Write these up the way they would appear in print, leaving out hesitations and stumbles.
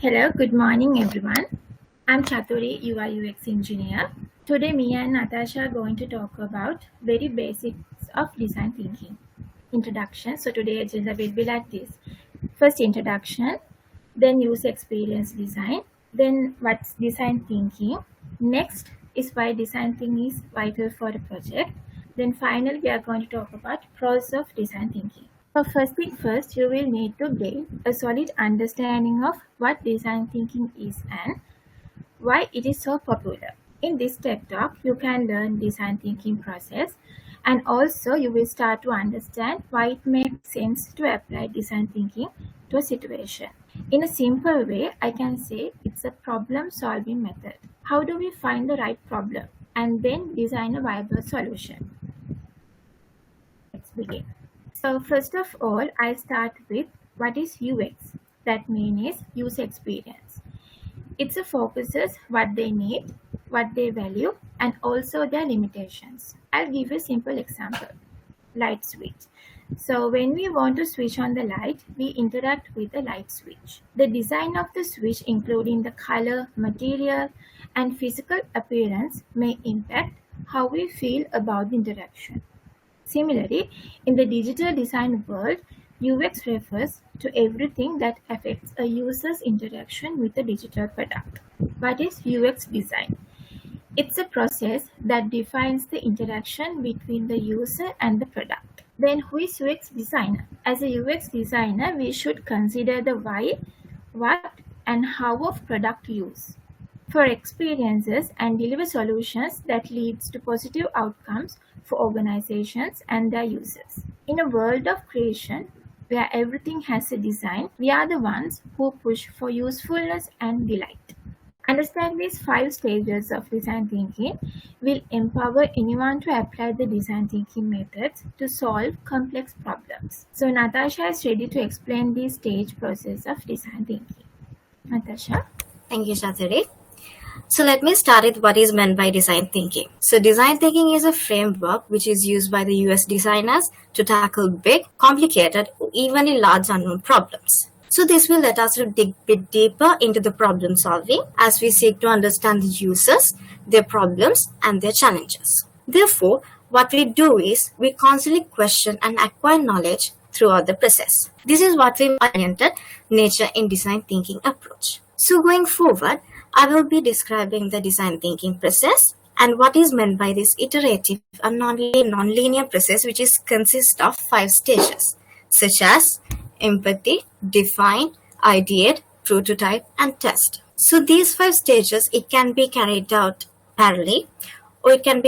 Hello, good morning everyone. I'm Chathuri, UI UX engineer. Today me and Nathasha are going to talk about very basics of design thinking. Introduction. So today agenda will be like this. First introduction, then user experience design, then what's design thinking. Next is why design thinking is vital for a project. Then finally we are going to talk about pros of design thinking. So first thing first, you will need to gain a solid understanding of what design thinking is and why it is so popular. In this TED Talk, you can learn design thinking process and also you will start to understand why it makes sense to apply design thinking to a situation. In a simple way, I can say it's a problem solving method. How do we find the right problem and then design a viable solution? Let's begin. So first of all, I'll start with what is UX. That means user experience. It focuses what they need, what they value, and also their limitations. I'll give a simple example. Light switch. So when we want to switch on the light, we interact with the light switch. The design of the switch, including the color, material, and physical appearance, may impact how we feel about the interaction. Similarly, in the digital design world, UX refers to everything that affects a user's interaction with a digital product. What is UX design? It's a process that defines the interaction between the user and the product. Then who is UX designer? As a UX designer, we should consider the why, what, and how of product use for experiences and deliver solutions that leads to positive outcomes for organizations and their users. In a world of creation where everything has a design, we are the ones who push for usefulness and delight. Understanding these 5 stages of design thinking will empower anyone to apply the design thinking methods to solve complex problems. So Nathasha is ready to explain the stage process of design thinking. Nathasha? Thank you, Chathuri. So let me start with what is meant by design thinking. So design thinking is a framework which is used by the US designers to tackle big, complicated, or even large unknown problems. So this will let us dig a bit deeper into the problem solving as we seek to understand the users, their problems, and their challenges. Therefore, what we do is we constantly question and acquire knowledge throughout the process. This is what we oriented nature in design thinking approach. So going forward, I will be describing the design thinking process and what is meant by this iterative and non-linear process, which consists of 5 stages, such as empathy, define, ideate, prototype, and test. So these 5 stages, it can be carried out parallelly, or it can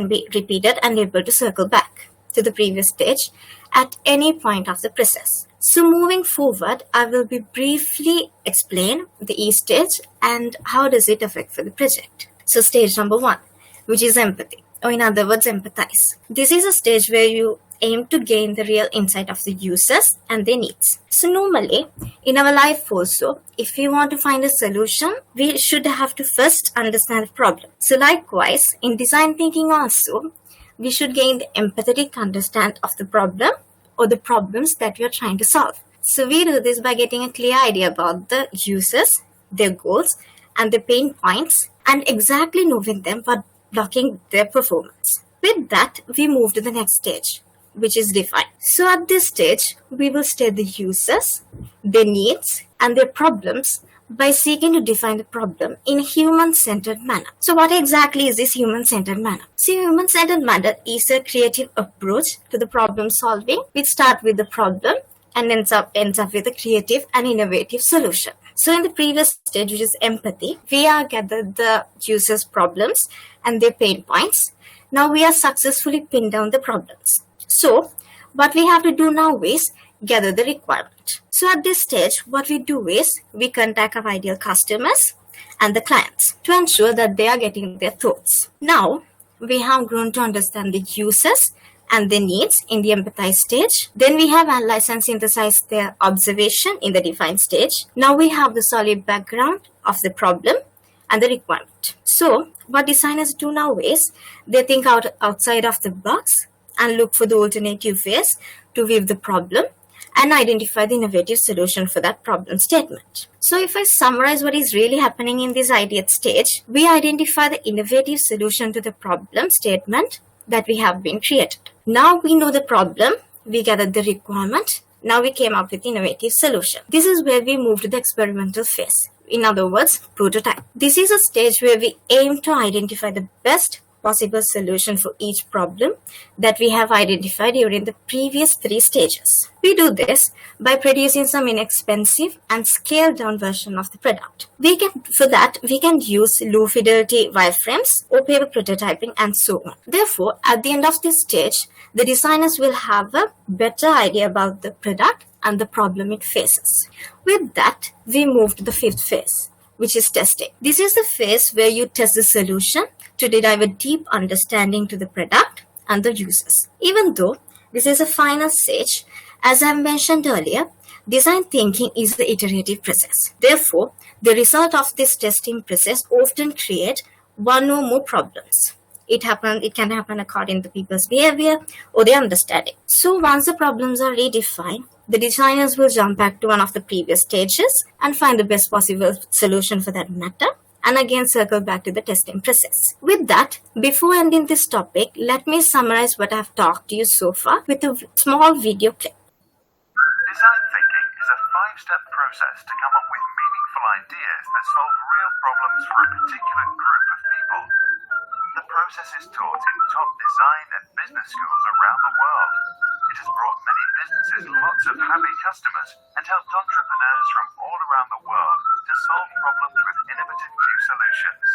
be repeated and able to circle back to the previous stage at any point of the process. So moving forward, I will be briefly explain the each stage and how does it affect for the project. So stage number 1, which is empathy, or in other words, empathize. This is a stage where you aim to gain the real insight of the users and their needs. So normally, in our life also, if we want to find a solution, we should have to first understand the problem. So likewise, in design thinking also, we should gain the empathetic understanding of the problem or the problems that we are trying to solve. So we do this by getting a clear idea about the users, their goals, and their pain points, and exactly knowing them but blocking their performance. With that, we move to the next stage, which is define. So at this stage, we will state the users, their needs, and their problems by seeking to define the problem in a human-centered manner. So what exactly is this human-centered manner? So human-centered manner is a creative approach to the problem solving, which starts with the problem and ends up with a creative and innovative solution. So in the previous stage, which is empathy, we are gathered the user's problems and their pain points. Now we are successfully pinned down the problems. So what we have to do now is gather the requirement. So at this stage, what we do is we contact our ideal customers and the clients to ensure that they are getting their thoughts. Now, we have grown to understand the users and their needs in the empathize stage. Then we have analyzed and synthesized their observation in the define stage. Now we have the solid background of the problem and the requirement. So what designers do now is they think outside of the box and look for the alternative ways to view the problem and identify the innovative solution for that problem statement. So if I summarize what is really happening in this ideate stage, we identify the innovative solution to the problem statement that we have been created. Now we know the problem, we gathered the requirement, now we came up with innovative solution. This is where we move to the experimental phase. In other words, prototype. This is a stage where we aim to identify the best possible solution for each problem that we have identified during the previous 3 stages. We do this by producing some inexpensive and scaled down version of the product. For that, we can use low fidelity wireframes or paper prototyping and so on. Therefore, at the end of this stage, the designers will have a better idea about the product and the problem it faces. With that, we move to the 5th phase, which is testing. This is the phase where you test the solution to derive a deep understanding to the product and the users. Even though this is a final stage, as I mentioned earlier, design thinking is the iterative process. Therefore, the result of this testing process often create one or more problems. It can happen according to people's behavior or their understanding. So once the problems are redefined, the designers will jump back to one of the previous stages and find the best possible solution for that matter, and again circle back to the testing process. With that, before ending this topic, let me summarize what I've talked to you so far with a small video clip. Design thinking is a 5-step process to come up with meaningful ideas that solve real problems for a particular group of people. The process is taught in top design and business schools around the world. It has brought many businesses lots of happy customers and helped entrepreneurs from all around the world to solve problems with innovative new solutions.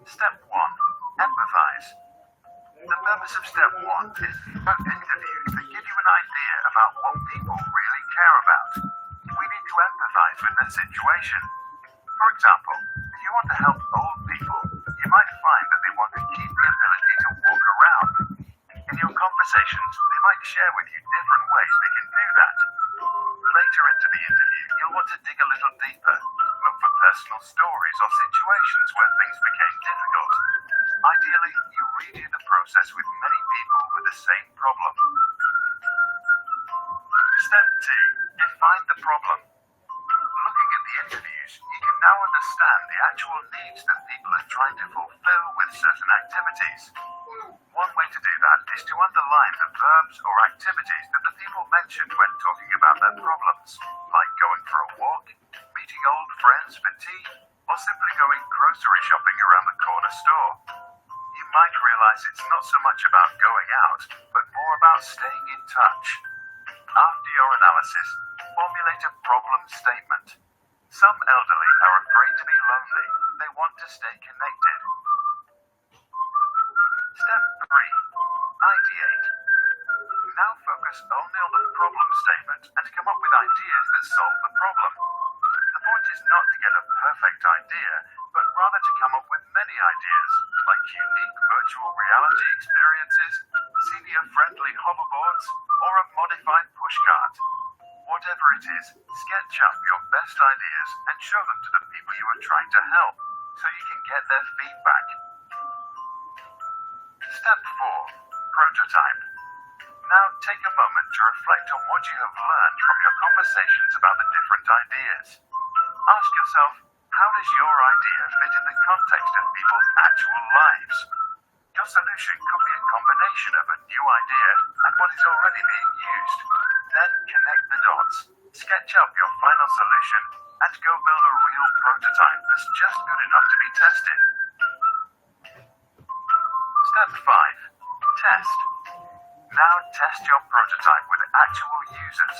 Step 1. Empathize. The purpose of step 1 is to conduct interviews that give you an idea about what people really care about. We need to empathize with their situation. For example, if you want to help old people, you might find that they want to keep the ability to walk around. In your conversations, they might share with you different ways they can do that. Later into the interview, you'll want to dig a little deeper, look for personal stories or situations where things became difficult. Ideally, you redo the process with many people with the same problem. Step 2. Define the problem. Looking at the interviews, you can now understand the actual needs that people are trying to fulfill with certain activities. One way to do that is to underline the verbs or activities that the people mentioned when talking about their problems, like going for a walk, meeting old friends for tea, or simply going grocery shopping around the corner store. You might realize it's not so much about going out, but more about staying in touch. After your analysis, formulate a problem statement. Some elderly are afraid to be lonely. They want to stay connected. Step 3. Ideate. Now focus only on the problem statement and come up with ideas that solve the problem. The point is not to get a perfect idea, but rather to come up with many ideas, like unique virtual reality experiences, senior-friendly hoverboards, or a modified pushcart. Whatever it is, sketch up your best ideas and show them to the people you are trying to help, so you can get their feedback. Step 4. Prototype. Now take a moment to reflect on what you have learned from your conversations about the different ideas. Ask yourself, how does your idea fit in the context of people's actual lives? Your solution could be a combination of a new idea and what is already being used. Then connect the dots, sketch up your final solution, and go build a real prototype that's just good enough to be tested. Step 5. Test. Now test your prototype with actual users.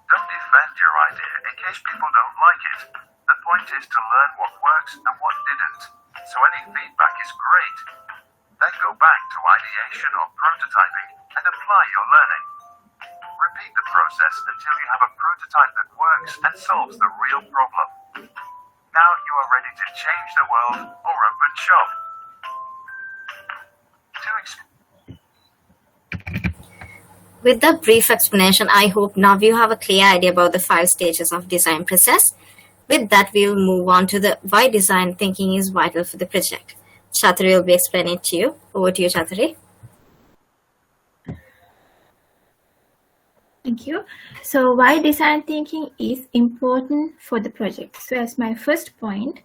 Don't defend your idea in case people don't like it. The point is to learn what works and what didn't, so any feedback is great. Then go back to ideation or prototyping and apply your learning. Repeat the process until you have a prototype that works and solves the real problem. Now you are ready to change the world or open shop. With that brief explanation, I hope now you have a clear idea about the 5 stages of design process. With that, we will move on to the why design thinking is vital for the project. Chathuri will be explaining it to you. Over to you, Chathuri. Thank you. So, why design thinking is important for the project? So, as my first point,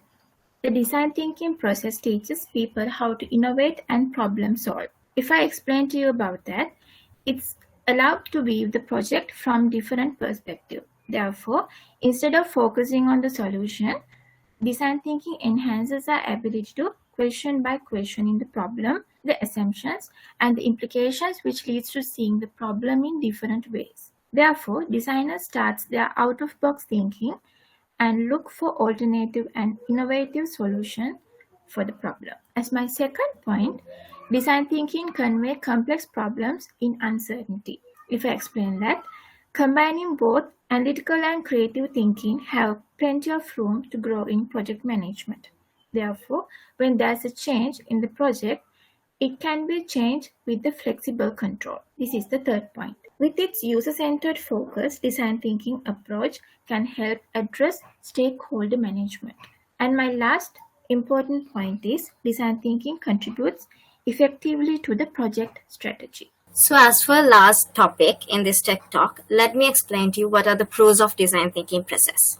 the design thinking process teaches people how to innovate and problem solve. If I explain to you about that, it's allowed to view the project from different perspectives. Therefore, instead of focusing on the solution, design thinking enhances our ability to question by questioning the problem, the assumptions, and the implications, which leads to seeing the problem in different ways. Therefore, designers start their out-of-box thinking and look for alternative and innovative solutions for the problem. As my second point, design thinking conveys complex problems in uncertainty. If I explain that, combining both analytical and creative thinking have plenty of room to grow in project management. Therefore, when there's a change in the project, it can be changed with the flexible control. This is the third point. With its user-centered focus, design thinking approach can help address stakeholder management. And my last important point is design thinking contributes effectively to the project strategy. So as for last topic in this tech talk, let me explain to you what are the pros of design thinking process.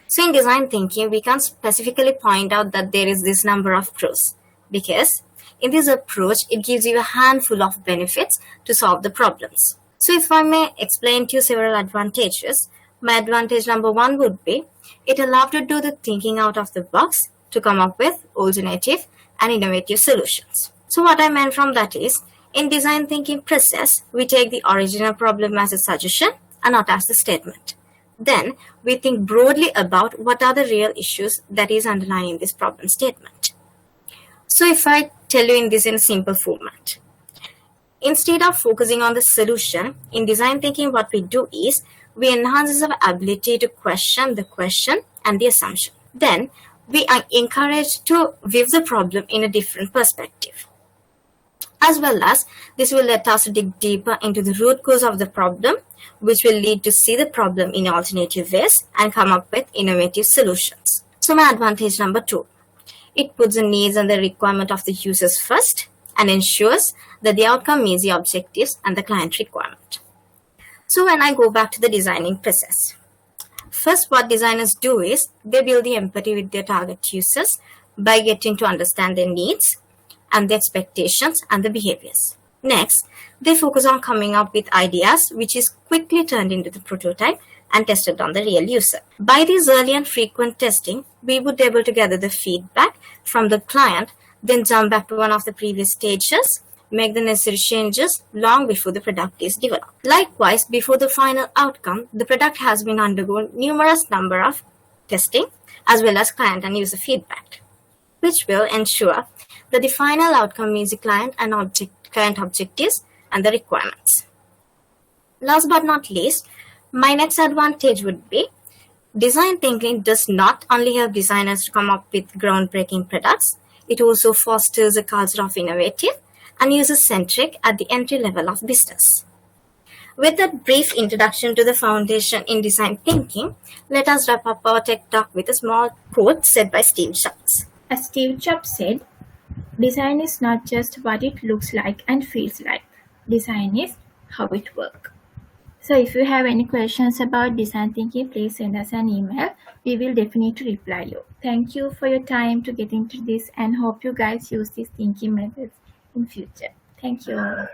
So in design thinking, we can specifically point out that there is this number of pros because in this approach, it gives you a handful of benefits to solve the problems. So if I may explain to you several advantages, my advantage number one would be it allows you to do the thinking out of the box to come up with alternative and innovative solutions. So what I meant from that is, in design thinking process, we take the original problem as a suggestion and not as the statement. Then we think broadly about what are the real issues that is underlying this problem statement. So if I tell you in this in a simple format, instead of focusing on the solution, in design thinking what we do is we enhance our ability to question the question and the assumption. Then we are encouraged to view the problem in a different perspective. As well as this will let us dig deeper into the root cause of the problem, which will lead to see the problem in alternative ways and come up with innovative solutions. So my advantage number two, it puts the needs and the requirement of the users first and ensures that the outcome meets the objectives and the client requirement. So when I go back to the designing process, first what designers do is they build the empathy with their target users by getting to understand their needs and the expectations and the behaviors. Next, they focus on coming up with ideas which is quickly turned into the prototype and tested on the real user. By this early and frequent testing, we would be able to gather the feedback from the client, then jump back to one of the previous stages, make the necessary changes long before the product is developed. Likewise, before the final outcome, the product has been undergone numerous number of testing as well as client and user feedback, which will ensure that the final outcome meets the client objectives and the requirements. Last but not least, my next advantage would be design thinking does not only help designers to come up with groundbreaking products, it also fosters a culture of innovative and user-centric at the entry level of business. With that brief introduction to the foundation in design thinking, let us wrap up our tech talk with a small quote said by Steve Jobs. As Steve Jobs said, design is not just what it looks like and feels like. Design is how it works. So if you have any questions about design thinking, please send us an email. We will definitely reply you. Thank you for your time to get into this and hope you guys use these thinking methods in future. Thank you.